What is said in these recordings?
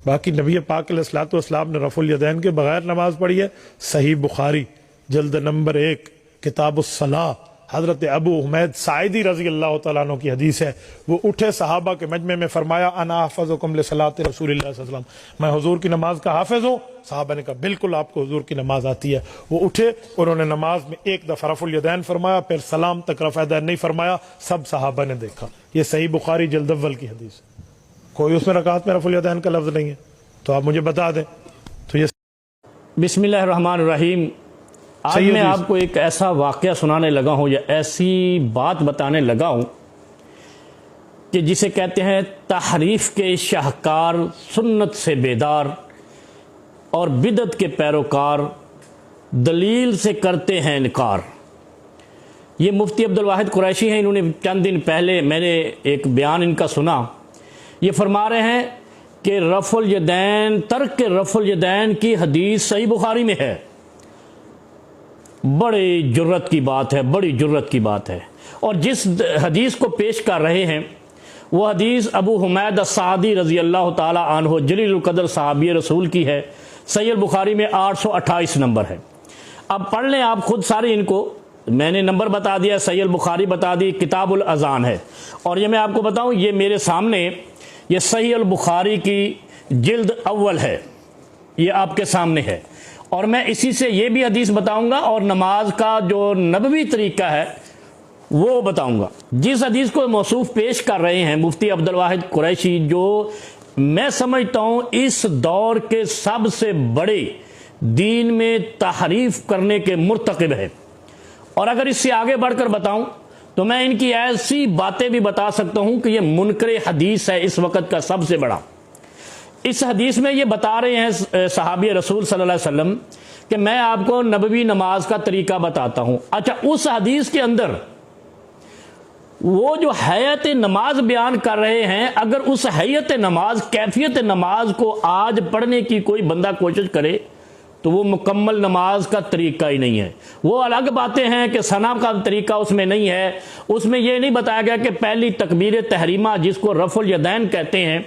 बाकी नबी पाक अलैहिस्सलाम ने रफुल यदैन के बगैर नमाज पढ़ी है। सही बुखारी जल्द नंबर 1 किताबुस सलाह, हजरत अबू हुमैद साइदी रजी अल्लाह तआला अन्हु की हदीस है। वो उठे सहाबा के मजमे में फरमाया अना हफ़ज़ुकुम लिसलाति रसूलिल्लाह सल्लल्लाहु अलैहि वसल्लम, मैं हुजूर की नमाज का हाफिज हूँ। सहाबा ने कहा बिल्कुल आपको हुजूर की नमाज आती है। वो उठे, उन्होंने नमाज में एक दफा रफुल यदैन फरमाया, फिर सलाम तक रफ़ा यदैन नहीं फरमाया। सब सहाबा ने देखा। ये सही बुखारी जल्द अव्वल की हदीस है। कोई उसमें रकात में रफुल यदैन का लफ्ज नहीं है, तो आप मुझे बता दें। तो ये बिस्मिल्लाहिर्रहमानिर्रहीम। आज मैं आपको एक ऐसा वाक़या सुनाने लगा हूँ या ऐसी बात बताने लगा हूँ कि जिसे कहते हैं तहरीफ के शाहकार, सुन्नत से बेदार और बिदत के पैरोकार दलील से करते हैं इनकार। ये मुफ्ती अब्दुल वाहिद कुरैशी हैं। इन्होंने चंद दिन पहले मैंने एक बयान इनका सुना। ये फरमा रहे हैं कि रफ़ुल यदैन, तर्क के रफ़ुल यदैन की हदीस सही बुखारी में है। बड़ी जुर्रत की बात है, बड़ी जुर्रत की बात है। और जिस हदीस को पेश कर रहे हैं वो हदीस अबू हुमैद अस्सादी रज़ी अल्लाह ताला अन्हु जलीलुल क़द्र सहाबी रसूल की है। सही बुखारी में 828 नंबर है। अब पढ़ लें आप खुद सारे इनको। मैंने नंबर बता दिया, सही बुखारी बता दी, किताबुल अज़ान है। और ये मैं आपको बताऊं, ये मेरे सामने ये सही बुखारी की जिल्द अव्वल है, ये आपके सामने है। और मैं इसी से ये भी हदीस बताऊंगा और नमाज का जो नबवी तरीका है वो बताऊंगा। जिस हदीस को मौसूफ पेश कर रहे हैं मुफ्ती अब्दुल वाहिद कुरैशी, जो मैं समझता हूं इस दौर के सबसे बड़े दीन में तहरीफ करने के मुर्तकिब है। और अगर इससे आगे बढ़कर बताऊं तो मैं इनकी ऐसी बातें भी बता सकता हूं कि ये मुनकर हदीस है इस वक्त का सबसे बड़ा। इस हदीस में ये बता रहे हैं सहाबी रसूल सल्लल्लाहु अलैहि वसल्लम कि मैं आपको नबवी नमाज का तरीका बताता हूं। अच्छा, उस हदीस के अंदर वो जो हैयत नमाज बयान कर रहे हैं, अगर उस हैयत नमाज, कैफियत नमाज को आज पढ़ने की कोई बंदा कोशिश करे तो वो मुकम्मल नमाज का तरीका ही नहीं है। वो अलग बातें हैं कि सना का तरीका उसमें नहीं है। उसमें ये नहीं बताया गया कि पहली तकबीर तहरीमा जिसको रफ़ुल यदैन कहते हैं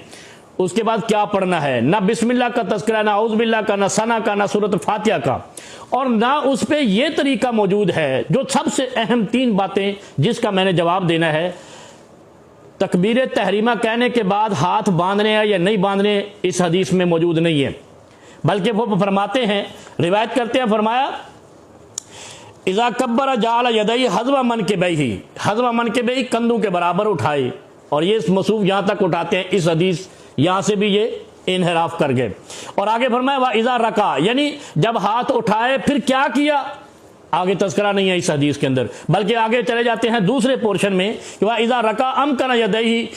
उसके बाद क्या पढ़ना है। ना बिस्मिल्लाह का तज़किरा, ना औज़ बिल्लाह का, ना सना का, ना सूरत फातिहा का, और ना उस पे ये तरीका मौजूद है। जो सबसे अहम 3 बातें जिसका मैंने जवाब देना है, तकबीर तहरीमा कहने के बाद हाथ बांधने हैं या नहीं बांधने, इस हदीस में मौजूद नहीं है। बल्कि वो फरमाते हैं, रिवायत करते हैं, फरमाया इज़ा कब्बर जाल यदई हज़वा मन के बही, हज़वा मन के बही, कंधों के बराबर उठाए। और ये मसूफ यहां तक उठाते हैं, इस हदीस यहां से भी ये इनहराफ कर गए। और आगे फरमाया वा इज़ा रका, यानी जब हाथ उठाए फिर क्या किया, आगे तज़किरा नहीं है इस हदीस के अंदर। बल्कि आगे चले जाते हैं दूसरे पोर्शन में कि वा इज़ा रका अम कना यदई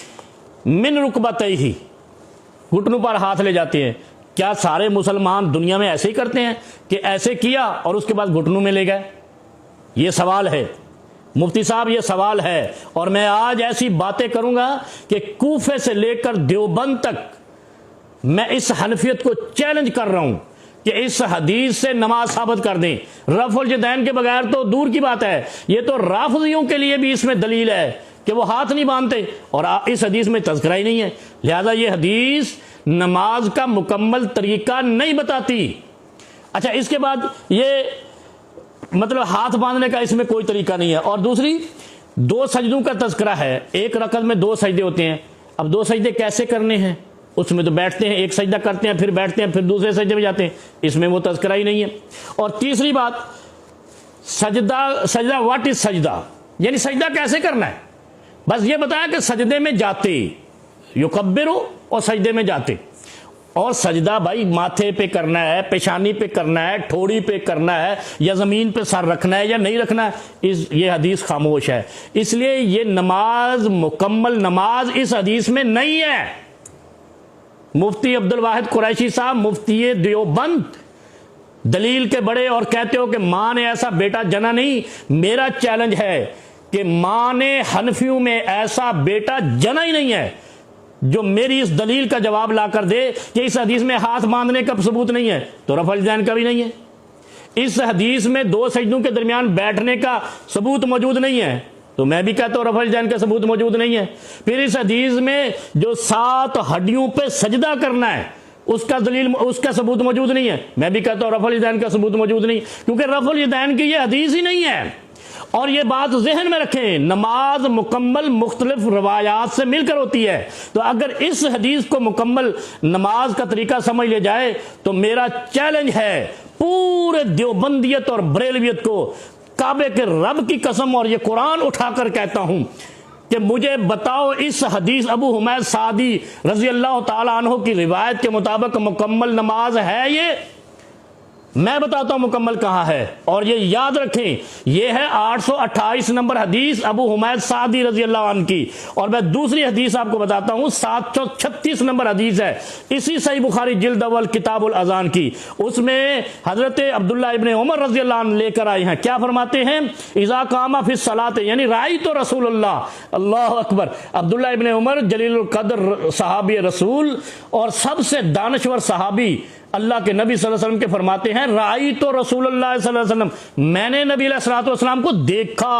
मिन रुकबतैही, घुटनों पर हाथ ले जाते हैं। क्या सारे मुसलमान दुनिया में ऐसे ही करते हैं कि ऐसे किया और उसके बाद घुटनों में ले गए? ये सवाल है मुफ्ती साहब, ये सवाल है। और मैं आज ऐसी बातें करूंगा कि कूफे से लेकर देवबंद तक मैं इस हनफियत को चैलेंज कर रहा हूं कि इस हदीस से नमाज साबित कर दें। रफ़ुल यदैन के बगैर तो दूर की बात है, ये तो राफिज़ियों के लिए भी इसमें दलील है कि वो हाथ नहीं बांधते, और इस हदीस में तज़किरा ही नहीं है। लिहाजा ये हदीस नमाज का मुकम्मल तरीका नहीं बताती। अच्छा, इसके बाद ये मतलब हाथ बांधने का इसमें कोई तरीका नहीं है। और दूसरी, 2 सजदों का तज़किरा है। एक रकअत में 2 सजदे होते हैं। अब 2 सजदे कैसे करने हैं? उसमें तो बैठते हैं, एक सजदा करते हैं, फिर बैठते हैं, फिर दूसरे सजदे में जाते हैं, इसमें वो तज़किरा ही नहीं है। और तीसरी बात, सजदा व्हाट इज सजदा, यानी सजदा कैसे करना है? बस ये बताया कि सजदे में जाते, युकब्बिरु, और सजदे में जाते। और सजदा भाई माथे पे करना है, पेशानी पे करना है, ठोड़ी पे करना है, या जमीन पे सर रखना है या नहीं रखना है, ये हदीस खामोश है। इसलिए ये नमाज, मुकम्मल नमाज इस हदीस में नहीं है। मुफ्ती अब्दुल वाहिद कुरैशी साहब, मुफ्ती देवबंद, दलील के बड़े, और कहते हो कि मां ने ऐसा बेटा जना नहीं। मेरा चैलेंज है कि मां ने हनफियों में ऐसा बेटा जना ही नहीं है जो मेरी इस दलील का जवाब ला कर दे कि इस हदीस में हाथ बांधने का सबूत नहीं है, तो रफ़ुल यदैन का भी नहीं है। इस हदीस में 2 सजदों के दरमियान बैठने का सबूत मौजूद नहीं है, तो मैं भी कहता हूं रफ़ुल यदैन का सबूत मौजूद नहीं है। फिर इस हदीस में जो 7 हड्डियों पे सजदा करना है, उसका दलील, उसका सबूत मौजूद नहीं है। मैं भी कहता हूं रफ़ल यदैन का सबूत मौजूद नहीं, क्योंकि रफ़ल यदैन की ये हदीस ही नहीं है। और ये बात जहन में रखें, नमाज मुकम्मल मुख्तलिफ रवायात से मिलकर होती है। तो अगर इस हदीस को मुकम्मल नमाज का तरीका समझ लिया जाए तो मेरा चैलेंज है पूरे देवबंदियत और बरेलवियत को, काबे के रब की कसम और ये कुरान उठाकर कहता हूं कि मुझे बताओ इस हदीस अबू हुमैद सादी रजी अल्लाह ताला अन्हु की रिवायत के मुताबिक मुकम्मल नमाज है ये? मैं बताता हूं मुकम्मल कहां है। और ये याद रखें, ये है 828 नंबर हदीस अबू हुमैद सादी रजी अल्लाह अन्हु की। और मैं दूसरी हदीस आपको बताता हूं, 736 नंबर हदीस है इसी सही बुखारी जिल्द अव्वल किताबुल अजान की। उसमें हजरत अब्दुल्ला इब्ने उमर रजी अल्लाह अन्हु लेकर आए हैं। क्या फरमाते हैं? इज़ा कामा फिस सलात, यानी राई तो रसूलुल्लाह, अल्लाह अकबर। अब्दुल्ला इब्ने उमर जलीलुल कद्र सहाबी रसूल और सबसे दानश्वर सहाबी अल्लाह के नबी सल्लल्लाहु अलैहि वसल्लम के फरमाते हैं, राई तो रसूलुल्लाह सल्लल्लाहु अलैहि वसल्लम, मैंने नबी अलैहि वसल्लम को देखा।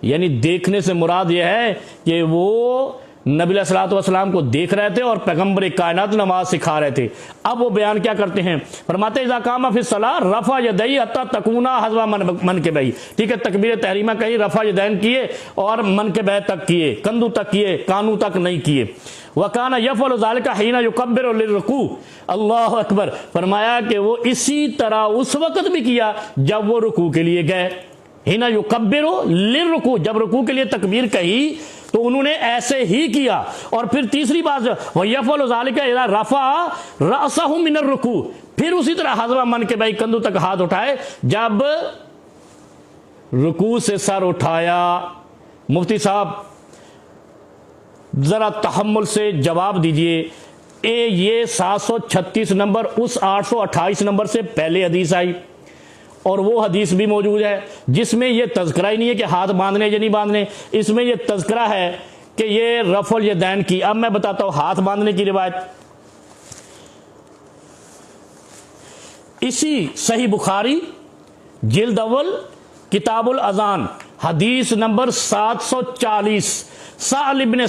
यानी देखने से मुराद यह है कि वो नबी अलैहि वसल्लम को देख रहे थे और पैगंबर कायनात नमाज सिखा रहे थे। अब वो बयान क्या करते हैं? फरमाते इज़ा कामा फिस सलाह रफा यदैहि हत्ता तकूना हज़वा मन के बई। ठीक है, तकबीर तहरीमा कही, रफा यदैन किए और मन के बह तक किए, कंधों तक किए, कानों तक नहीं किए। वकाना यफ़अलु ज़ालिका हिना युकब्बिरु लिर्रुकू, अल्लाह अकबर। फरमाया कि वो इसी तरह उस वक्त भी किया जब वो रुकू के लिए गए। हिना युकब्बिरु लिर्रुकू, जब रुकू के लिए तकबीर कही तो उन्होंने ऐसे ही किया। और फिर तीसरी बात, वह यफ़अलु ज़ालिका इज़ा रफ़ा रअसहु मिनर रुकू, फिर उसी तरह हज़वा मन के भाई कंधों तक हाथ उठाए जब रुकू से सर उठाया। मुफ्ती साहब जरा तहम्मुल से जवाब दीजिए, ये 736 नंबर उस 828 नंबर से पहले हदीस आई और वो हदीस भी मौजूद है जिसमें ये तज़किरा ही नहीं है कि हाथ बांधने या नहीं बांधने, इसमें ये तज़किरा है कि ये रफ़ल यदैन की। अब मैं बताता हूं हाथ बांधने की रिवायत, इसी सही बुखारी जिल्द अव्वल किताबुल अजान हदीस नंबर 740, साहल इब्ने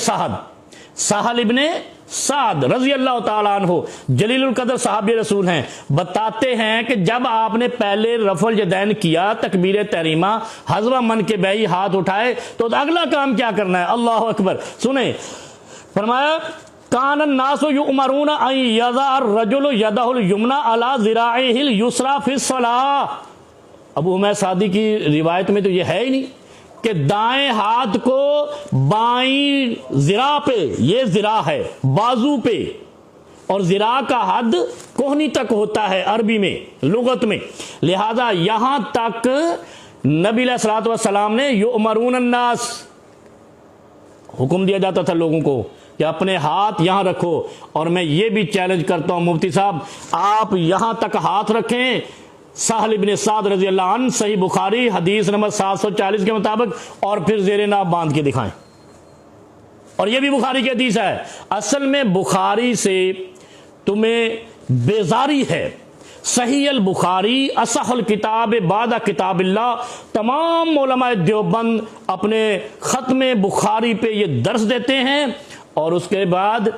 साद रजी अल्लाह ताला अन्हु जलीलुल कद्र सहाबी रसूल हैं, बताते हैं कि जब आपने पहले रफ़ल यदैन किया, तकबीर तहरीमा, हज़वा मन के बही हाथ उठाए, तो अगला काम क्या करना है? अल्लाह अकबर। सुने, फरमाया कान नासु युमरून अन यज़ा रजुल यदहुल युमना अला ज़िराइहिल युसरा फिस सलाह। अबू हुमैद सादी की रिवायत में तो ये है ही नहीं कि दाएं हाथ को बाईं जिरा पे, ये जिरा है बाजू पे, और जिरा का हद कोहनी तक होता है अरबी में, लुगत में। लिहाजा यहां तक नबी अलैहि वसल्लम ने युमरून अन्नास, हुक्म दिया जाता था लोगों को कि अपने हाथ यहां रखो। और मैं ये भी चैलेंज करता हूं मुफ्ती साहब, आप यहां तक हाथ रखें। साहल इब्ने साद रजी अल्लाह अन्हु सही बुखारी हदीस नंबर 740 के मुताबिक, और फिर जेरे नाब बांध के दिखाएं। और यह भी बुखारी की हदीस है। असल में बुखारी से तुम्हें बेजारी है। सही अल बुखारी असहल किताब बादा किताबिल्लाह, तमाम उलमाए देवबंद अपने खत्म बुखारी पे ये दर्स देते हैं और उसके बाद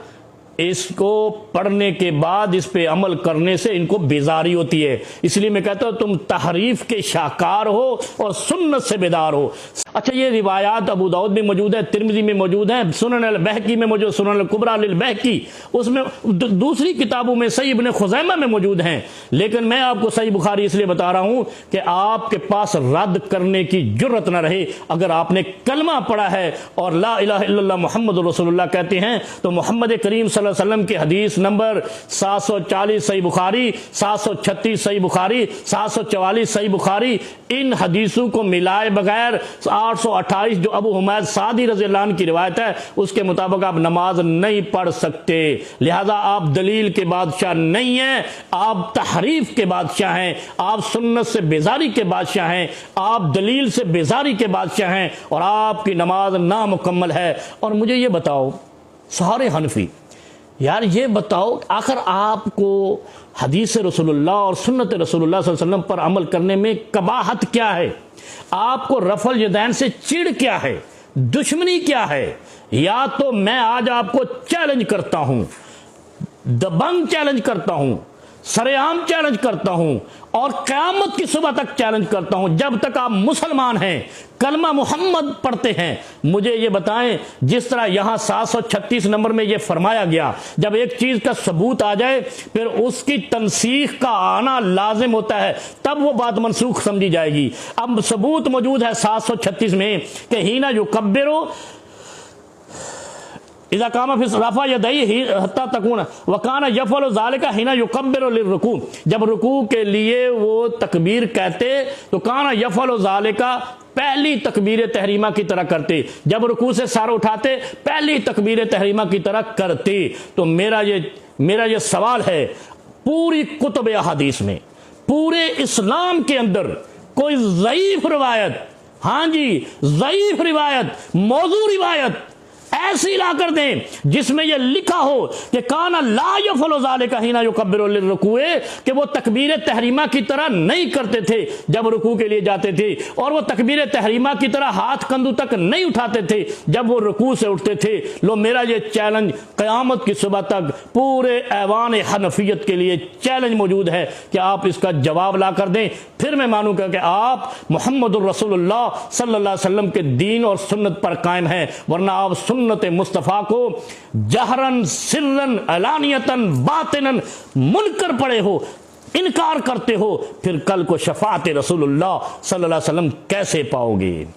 इसको पढ़ने के बाद इस पे अमल करने से इनको बेजारी होती है। इसलिए मैं कहता हूं तुम तहरीफ के शाकार हो और सुन्नत से बेदार हो। अच्छा, ये रिवायात अबू दाऊद में मौजूद है, तिरमिज़ी में मौजूद है, सुनन अल बहकी में मौजूद, सुनन अल कुबरा लिल बहकी, उसमें दूसरी किताबों में सही इब्ने खुज़ैमा में मौजूद हैं। लेकिन मैं आपको सही बुखारी इसलिए बता रहा हूं कि आपके पास रद्द करने की जुर्रत न रहे। अगर आपने कलमा पढ़ा है और ला इलाहा इल्लल्लाह मुहम्मद रसूलुल्लाह कहते हैं, तो मोहम्मद करीम सल्लल्लाहु अलैहि वसल्लम की हदीस नंबर 740 सही बुखारी, 736 सही बुखारी, 744 सही बुखारी, इन हदीसों को मिलाए बगैर 828 जो अबू हुमैद सादी रज़ी अल्लाह अन्हु की रिवायत है उसके मुताबिक आप नमाज नहीं पढ़ सकते। लिहाजा आप दलील के बादशाह नहीं हैं, आप तहरीफ के बादशाह हैं, आप सुन्नत से बेजारी के बादशाह हैं, आप दलील से बेजारी के बादशाह हैं और आपकी नमाज नामुकम्मल है। और मुझे ये बताओ सारे हनफी, यार ये बताओ आखिर आपको हदीस रसूलुल्लाह और सुन्नत रसूलुल्लाह सल्लल्लाहु अलैहि वसल्लम पर अमल करने में कबाहत क्या है? आपको रफ़ल यदैन से चिढ़ क्या है? दुश्मनी क्या है? या तो मैं आज आपको चैलेंज करता हूं, दबंग चैलेंज करता हूं, सरेआम चैलेंज करता हूं और क़यामत की सुबह तक चैलेंज करता हूं, जब तक आप मुसलमान हैं, कलमा मोहम्मद पढ़ते हैं, मुझे ये बताएं, जिस तरह यहां 736 नंबर में ये फरमाया गया, जब एक चीज का सबूत आ जाए फिर उसकी तनसीख का आना लाजिम होता है, तब वो बात मनसूख समझी जाएगी। अब सबूत मौजूद है 736 में कि हीना युकब्बिरु इज़ा कामा फिर रफ़ा यदैहि हत्ता तकून वकाना यफ़अलु ज़ालिका हिना युकब्बिरु लिर्रुकू, जब रुकू के लिए वो तकबीर कहते तो काना यफ़अलु ज़ालिका, पहली तकबीर तहरीमा की तरह करते, जब रुकू से सर उठाते पहली तकबीर तहरीमा की तरह करते। तो मेरा ये सवाल है, पूरी कुतुब अहादीस में, पूरे इस्लाम के अंदर कोई ज़ईफ रिवायत, हाँ जी ज़ईफ रिवायत, मौजू रिवायत ऐसी ला कर दें जिसमें यह लिखा हो कि काना ला यफ़अलु ज़ालिका हिना युकब्बिरु लिर्रुकूए, कि वो तकबीर तहरीमा की तरह नहीं करते थे जब रुकू के लिए जाते थे, और वो तकबीर तहरीमा की तरह हाथ कंधों तक नहीं उठाते थे जब वो रुकू से उठते थे। लो मेरा ये चैलेंज क़यामत की सुबह तक पूरे ऐवान हनफियत के लिए चैलेंज मौजूद है कि आप इसका जवाब ला कर दें, फिर मैं मानूंगा कि आप मुहम्मदुर रसूलुल्लाह सल्लल्लाहु अलैहि वसल्लम के दीन और सुन्नत पर कायम हैं, वरना आप सुन्नत मुस्तफ़ा को जहरन सिर्रन अलानियतन बातिनन मुनकर पड़े हो, इनकार करते हो, फिर कल को शफाअत रसूलुल्लाह सल्लल्लाहु अलैहि वसल्लम कैसे पाओगे।